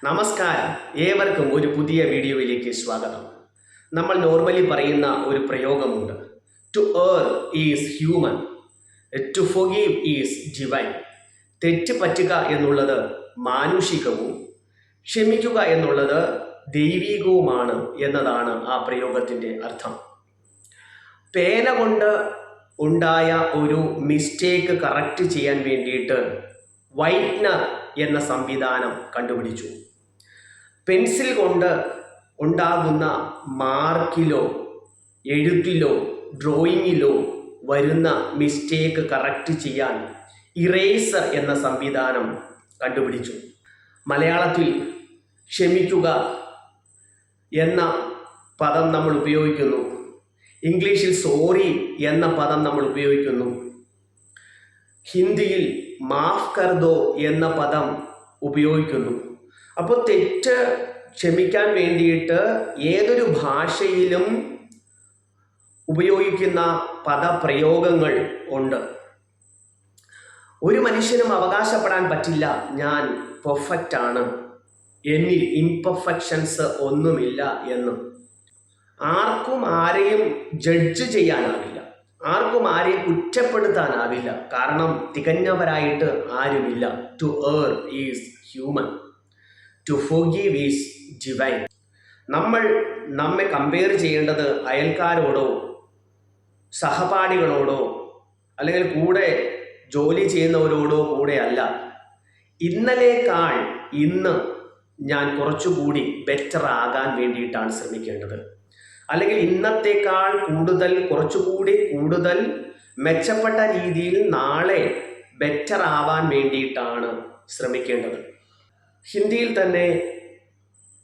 നമസ്കാരം, ഏവർക്കും ഒരു പുതിയ വീഡിയോയിലേക്ക് സ്വാഗതം. നമ്മൾ നോർമലി പറയുന്ന ഒരു പ്രയോഗമുണ്ട്. To err is human, to forgive is divine. തെറ്റ് പറ്റുക എന്നുള്ളത് മാനുഷികവും ക്ഷമിക്കുക എന്നുള്ളത് ദൈവികവുമാണ് എന്നതാണ് ആ പ്രയോഗത്തിൻ്റെ അർത്ഥം. പേന കൊണ്ട് ഉണ്ടായ ഒരു മിസ്റ്റേക്ക് കറക്റ്റ് ചെയ്യാൻ വേണ്ടിയിട്ട് വൈറ്റ്നർ എന്ന സംവിധാനം കണ്ടുപിടിച്ചു. പെൻസിൽ കൊണ്ട് ഉണ്ടാകുന്ന മാർക്കിലോ എഴുത്തിലോ ഡ്രോയിങ്ങിലോ വരുന്ന മിസ്റ്റേക്ക് കറക്റ്റ് ചെയ്യാൻ ഇറേസർ എന്ന സംവിധാനം കണ്ടുപിടിച്ചു. മലയാളത്തിൽ ക്ഷമിക്കുക എന്ന പദം നമ്മൾ ഉപയോഗിക്കുന്നു. ഇംഗ്ലീഷിൽ സോറി എന്ന പദം നമ്മൾ ഉപയോഗിക്കുന്നു. ഹിന്ദിയിൽ മാഫ് കർ ദോ എന്ന പദം ഉപയോഗിക്കുന്നു. അപ്പോൾ തെറ്റ് ക്ഷമിക്കാൻ വേണ്ടിയിട്ട് ഏതൊരു ഭാഷയിലും ഉപയോഗിക്കുന്ന പദപ്രയോഗങ്ങൾ ഉണ്ട്. ഒരു മനുഷ്യനും അവകാശപ്പെടാൻ പറ്റില്ല ഞാൻ പെർഫെക്റ്റ് ആണ്, എന്നിൽ ഇംപെർഫെക്ഷൻസ് ഒന്നുമില്ല എന്ന്. ആർക്കും ആരെയും ജഡ്ജ് ചെയ്യാനാവില്ല, ആർക്കും ആരെയും കുറ്റപ്പെടുത്താനാവില്ല. കാരണം തികഞ്ഞവരായിട്ട് ആരുമില്ല. To err is human, to forgive is divine. നമ്മെ കമ്പയർ ചെയ്യേണ്ടത് അയൽക്കാരോടോ സഹപാഠികളോടോ അല്ലെങ്കിൽ കൂടെ ജോലി ചെയ്യുന്നവരോടോ കൂടെ അല്ല. ഇന്നലേക്കാൾ ഇന്ന് ഞാൻ കുറച്ചുകൂടി ബെറ്റർ ആകാൻ വേണ്ടിയിട്ടാണ് ശ്രമിക്കേണ്ടത്. അല്ലെങ്കിൽ ഇന്നത്തേക്കാൾ കുറച്ചുകൂടി കൂടുതൽ മെച്ചപ്പെട്ട രീതിയിൽ നാളെ ബെറ്റർ ആവാൻ വേണ്ടിയിട്ടാണ് ശ്രമിക്കേണ്ടത്. ഹിന്ദിയിൽ തന്നെ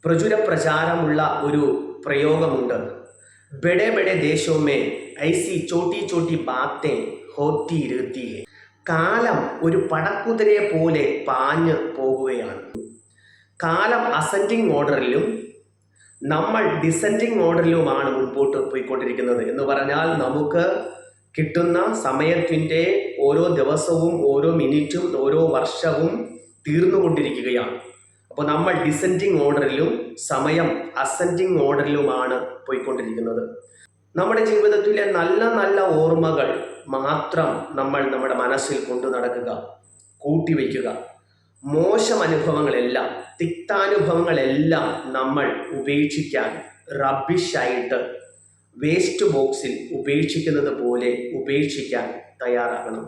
പ്രചുര പ്രചാരമുള്ള ഒരു പ്രയോഗമുണ്ട്. ബഡെ ബഡെ ദേശോ മേ ഐസി ചോട്ടി ചോട്ടി ബാത്തേ ഹോത്തി രഹത്തി ഹൈ. കാലം ഒരു പടക്കുതിരയെ പോലെ പാഞ്ഞു പോകുകയാണ്. കാലം അസെൻഡിങ് ഓർഡറിലും നമ്മൾ ഡിസെൻഡിങ് ഓർഡറിലുമാണ് മുൻപോട്ട് പോയിക്കൊണ്ടിരിക്കുന്നത്. എന്ന് പറഞ്ഞാൽ നമുക്ക് കിട്ടുന്ന സമയത്തിൻ്റെ ഓരോ ദിവസവും ഓരോ മിനിറ്റും ഓരോ വർഷവും തീർന്നുകൊണ്ടിരിക്കുകയാണ്. അപ്പോൾ നമ്മൾ ഡിസെൻഡിങ് ഓർഡറിലും സമയം അസെൻഡിങ് ഓർഡറിലുമാണ് പോയിക്കൊണ്ടിരിക്കുന്നത്. നമ്മുടെ ജീവിതത്തിലെ നല്ല നല്ല ഓർമ്മകൾ മാത്രം നമ്മൾ നമ്മുടെ മനസ്സിൽ കൊണ്ടു നടക്കുക, കൂട്ടിവയ്ക്കുക. മോശം അനുഭവങ്ങളെല്ലാം, തിക്താനുഭവങ്ങളെല്ലാം നമ്മൾ ഉപേക്ഷിക്കാൻ, റബ്ബിഷായിട്ട് വേസ്റ്റ് ബോക്സിൽ ഉപേക്ഷിക്കുന്നത് പോലെ ഉപേക്ഷിക്കാൻ തയ്യാറാകണം.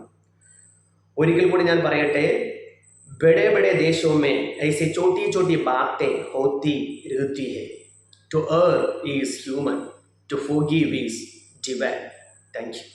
ഒരിക്കൽ കൂടി ഞാൻ പറയട്ടെ, ബഡെ ബഡെ ദേശോ മേ ഐസെ ചോട്ടി ചോട്ടി ബാത്തേ ഹോത്തി രഹത്തി ഹൈ. To err is human, to forgive is divine. Thank U.